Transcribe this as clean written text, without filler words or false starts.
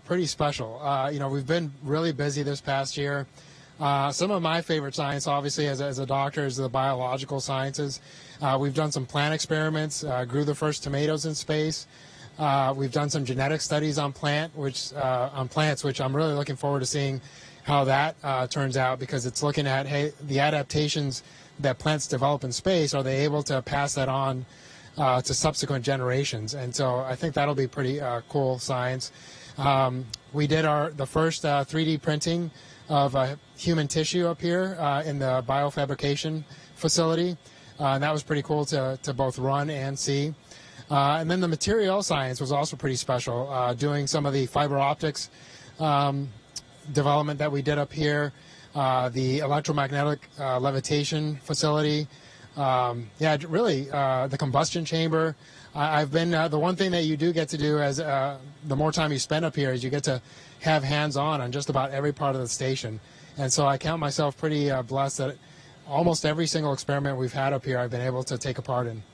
pretty special. We've been really busy this past year. Some of my favorite science, obviously, as a doctor, is the biological sciences. We've done some plant experiments, grew the first tomatoes in space. We've done some genetic studies on plants, which I'm really looking forward to seeing how that turns out, because it's looking at, hey, the adaptations that plants develop in space, are they able to pass that on to subsequent generations? And so I think that'll be pretty cool science. We did the first 3D printing of human tissue up here in the biofabrication facility. And that was pretty cool to both run and see. And then the material science was also pretty special, doing some of the fiber optics development that we did up here, the electromagnetic levitation facility. Really, the combustion chamber. I've been the one thing that you do get to do as the more time you spend up here is you get to have hands-on on just about every part of the station. And so I count myself pretty blessed that almost every single experiment we've had up here I've been able to take a part in.